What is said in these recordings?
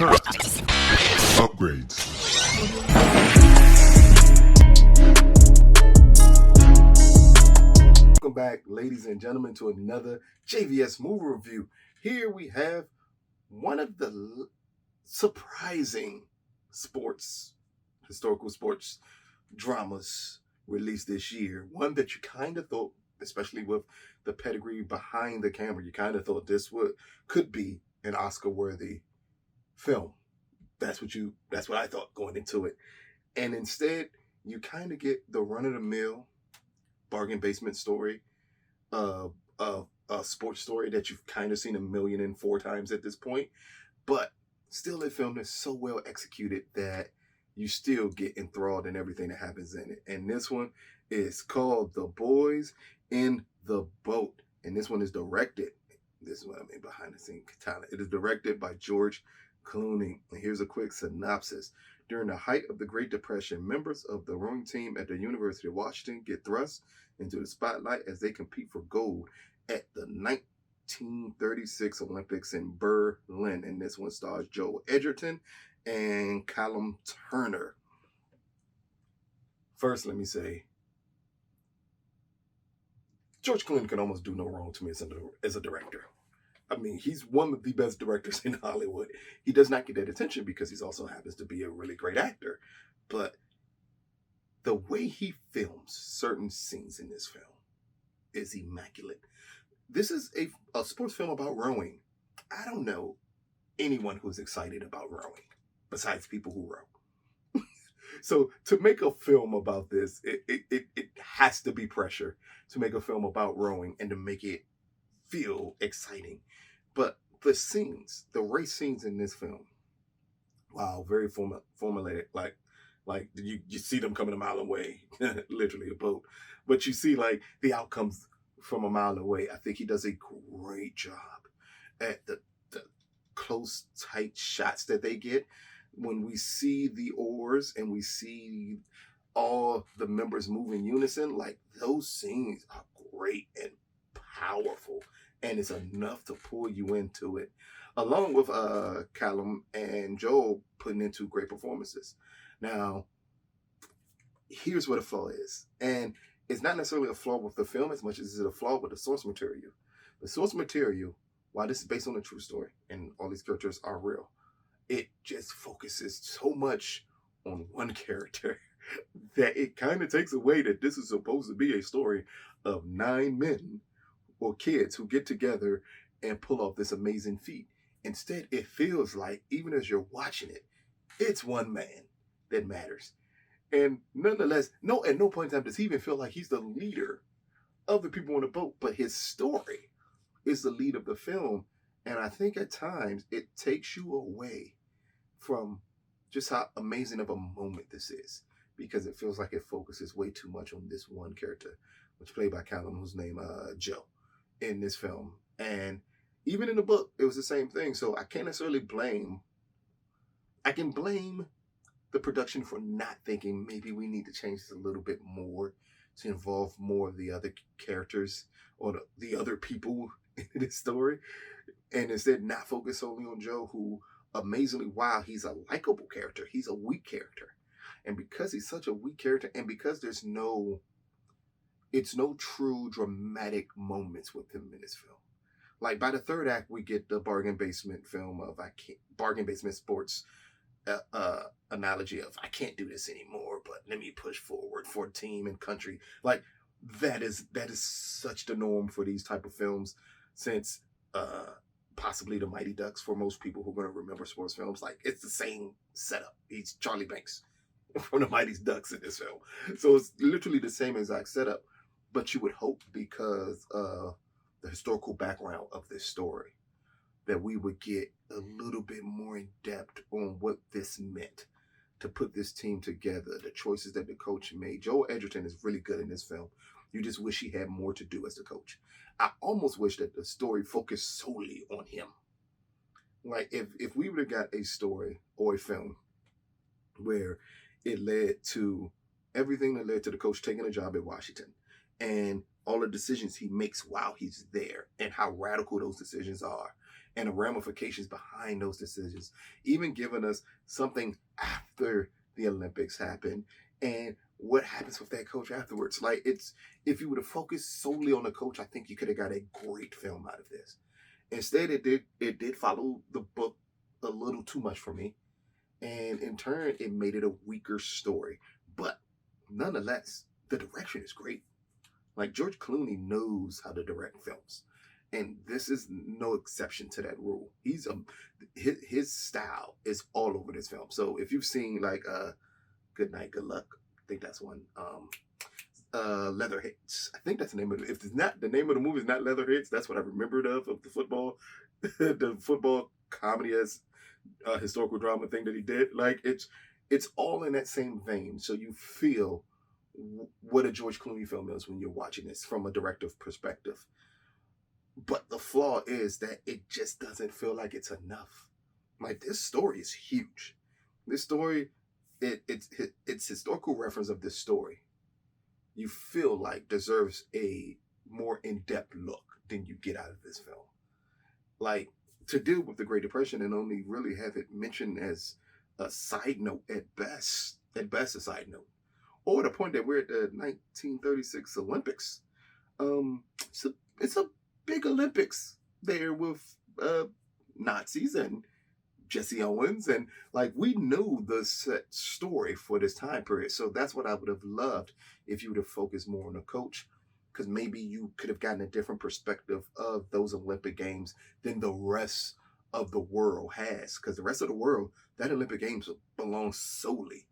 Upgrades. Welcome back, ladies and gentlemen, to another JVS movie review. Here we have one of the surprising historical sports dramas released this year. One that you kind of thought, especially with the pedigree behind the camera, you kind of thought this could be an Oscar-worthy film. That's what I thought going into it. And instead, you kind of get the run-of-the-mill bargain basement story, a sports story that you've kind of seen 1,004 times at this point, but still the film is so well executed that you still get enthralled in everything that happens in it. And this one is called The Boys in the Boat. And this one is directed, this is what I mean behind the scene talent. It is directed by George Clooney. And here's a quick synopsis. During the height of the Great Depression, members of the rowing team at the University of Washington get thrust into the spotlight as they compete for gold at the 1936 Olympics in Berlin. And this one stars Joel Edgerton and Callum Turner. First, let me say, George Clooney can almost do no wrong to me as a director. I mean, he's one of the best directors in Hollywood. He does not get that attention because he also happens to be a really great actor. But the way he films certain scenes in this film is immaculate. This is a sports film about rowing. I don't know anyone who's excited about rowing besides people who row. So to make a film about this, it has to be pressure to make a film about rowing and to make it feel exciting. But the scenes, the race scenes in this film, wow, very formulated. Like you see them coming a mile away, literally a boat. But you see like the outcomes from a mile away. I think he does a great job at the close, tight shots that they get when we see the oars and we see all the members move in unison. Like those scenes are great and powerful, and it's enough to pull you into it, along with Callum and Joel putting into great performances. Now, here's what a flaw is, and it's not necessarily a flaw with the film as much as it's a flaw with the source material. The source material, while this is based on a true story and all these characters are real, it just focuses so much on one character that it kind of takes away that this is supposed to be a story of 9 men or kids who get together and pull off this amazing feat. Instead, it feels like, even as you're watching it, it's one man that matters. And nonetheless, at no point in time does he even feel like he's the leader of the people on the boat, but his story is the lead of the film. And I think at times it takes you away from just how amazing of a moment this is, because it feels like it focuses way too much on this one character, which played by Callum, whose name Joe, in this film. And even in the book, it was the same thing. So I can't necessarily blame. I can blame the production for not thinking maybe we need to change this a little bit more to involve more of the other characters or the other people in this story, and instead not focus solely on Joe, who amazingly, while he's a likable character, he's a weak character. And because he's such a weak character, and because it's no true dramatic moments with him in this film. Like by the third act, we get the bargain basement sports analogy of I can't do this anymore, but let me push forward for team and country. Like that is such the norm for these type of films since possibly the Mighty Ducks for most people who are going to remember sports films. Like it's the same setup. He's Charlie Banks from the Mighty Ducks in this film. So it's literally the same exact setup, but you would hope because of the historical background of this story that we would get a little bit more in depth on what this meant to put this team together, the choices that the coach made. Joel Edgerton is really good in this film. You just wish he had more to do as the coach. I almost wish that the story focused solely on him. Like if we would have got a story or a film where it led to everything that led to the coach taking a job at Washington and all the decisions he makes while he's there and how radical those decisions are and the ramifications behind those decisions, even giving us something after the Olympics happen and what happens with that coach afterwards. Like, it's, if you would have focused solely on the coach, I think you could have got a great film out of this. Instead, it did follow the book a little too much for me, and in turn, it made it a weaker story. But nonetheless, the direction is great. Like, George Clooney knows how to direct films, and this is no exception to that rule. His style is all over this film. So if you've seen like Good Night, Good Luck, I think that's one. Leatherheads, I think that's the name of it. If it's not, the name of the movie is not Leatherheads, that's what I remembered of the football, the football comedy as historical drama thing that he did. Like, it's all in that same vein. So you feel what a George Clooney film is when you're watching this from a directive perspective. But the flaw is that it just doesn't feel like it's enough. Like, this story is huge. This story, it's historical reference of this story, you feel like deserves a more in-depth look than you get out of this film. Like, to deal with the Great Depression and only really have it mentioned as a side note at best a side note, or the point that we're at the 1936 Olympics. It's a big Olympics there with Nazis and Jesse Owens, and like, we knew the set story for this time period. So that's what I would have loved if you would have focused more on the coach, because maybe you could have gotten a different perspective of those Olympic Games than the rest of the world has. Because the rest of the world, that Olympic Games belongs solely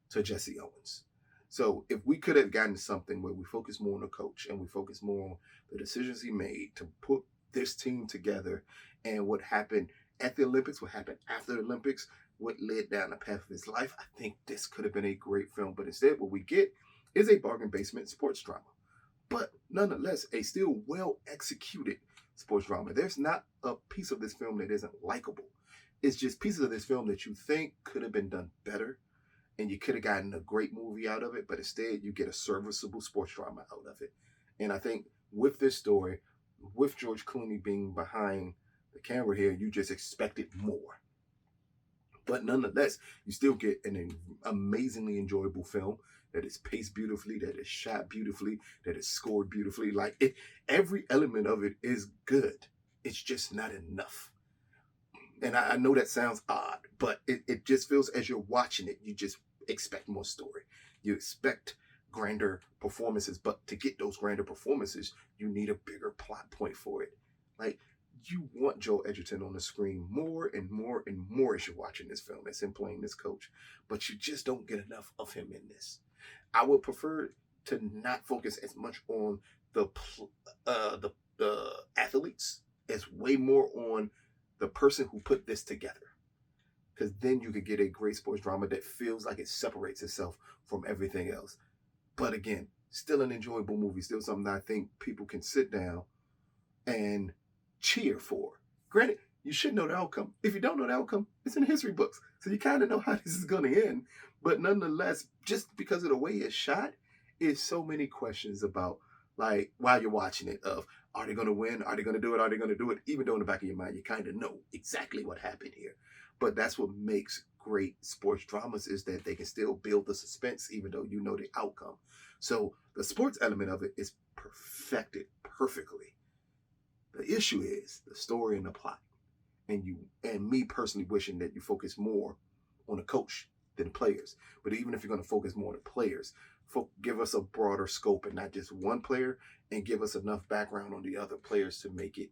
to Jesse Owens. So if we could have gotten something where we focus more on the coach and we focus more on the decisions he made to put this team together, and what happened at the Olympics, what happened after the Olympics, what led down the path of his life, I think this could have been a great film. But instead, what we get is a bargain basement sports drama. But nonetheless, a still well-executed sports drama. There's not a piece of this film that isn't likable. It's just pieces of this film that you think could have been done better, and you could have gotten a great movie out of it, but instead you get a serviceable sports drama out of it. And I think with this story, with George Clooney being behind the camera here, you just expected more. But nonetheless, you still get an amazingly enjoyable film that is paced beautifully, that is shot beautifully, that is scored beautifully. Like, every element of it is good. It's just not enough. And I know that sounds odd, but it just feels, as you're watching it, you just expect more story. You expect grander performances, but to get those grander performances, you need a bigger plot point for it. Like, you want Joel Edgerton on the screen more and more and more as you're watching this film, as him playing this coach, but you just don't get enough of him in this. I would prefer to not focus as much on the athletes, as way more on the person who put this together. Because then you could get a great sports drama that feels like it separates itself from everything else. But again, still an enjoyable movie, still something that I think people can sit down and cheer for. Granted, you should know the outcome. If you don't know the outcome, it's in the history books. So you kind of know how this is going to end. But nonetheless, just because of the way it's shot, is so many questions about, like, while you're watching it, of, are they going to win? Are they going to do it? Are they going to do it? Even though in the back of your mind, you kind of know exactly what happened here. But that's what makes great sports dramas, is that they can still build the suspense even though you know the outcome. So the sports element of it is perfected perfectly. The issue is the story and the plot. And me personally wishing that you focus more on the coach than the players. But even if you're going to focus more on the players, give us a broader scope and not just one player, and give us enough background on the other players to make it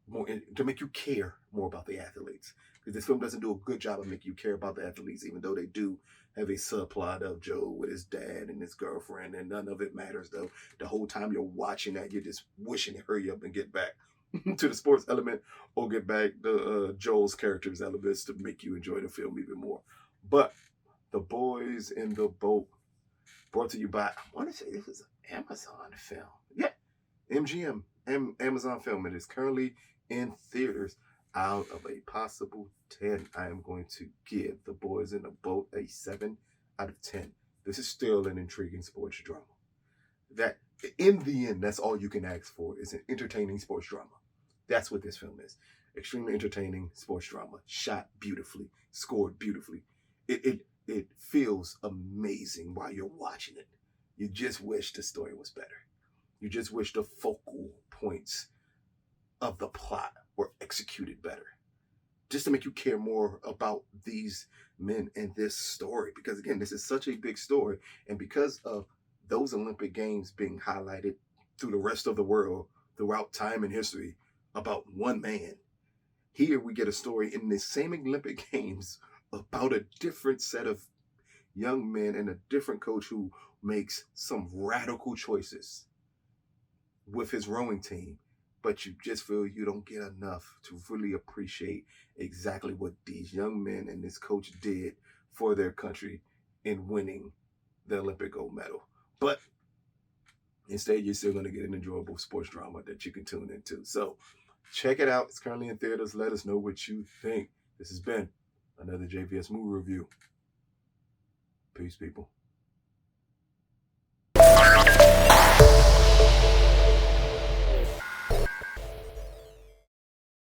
more, to make you care more about the athletes. Because this film doesn't do a good job of making you care about the athletes, even though they do have a subplot of Joe with his dad and his girlfriend, and none of it matters, though. The whole time you're watching that, you're just wishing to hurry up and get back to the sports element, or get back the Joel's character's elements to make you enjoy the film even more. But The Boys in the Boat, brought to you by, I want to say this was an Amazon film. Yeah, MGM, Amazon film. It is currently in theaters. Out of a possible 10, I am going to give The Boys in the Boat a 7 out of 10. This is still an intriguing sports drama. That, in the end, that's all you can ask for, is an entertaining sports drama. That's what this film is. extremely entertaining sports drama, shot beautifully, scored beautifully. It feels amazing while you're watching it. You just wish the story was better. You just wish the focal points of the plot were executed better, just to make you care more about these men and this story. Because again, this is such a big story, and because of those Olympic Games being highlighted through the rest of the world throughout time and history about one man, here we get a story in the same Olympic Games about a different set of young men and a different coach who makes some radical choices with his rowing team, but you just feel you don't get enough to really appreciate exactly what these young men and this coach did for their country in winning the Olympic gold medal. But instead, you're still going to get an enjoyable sports drama that you can tune into. So check it out. It's currently in theaters. Let us know what you think. This has been another JVS movie review. Peace, people.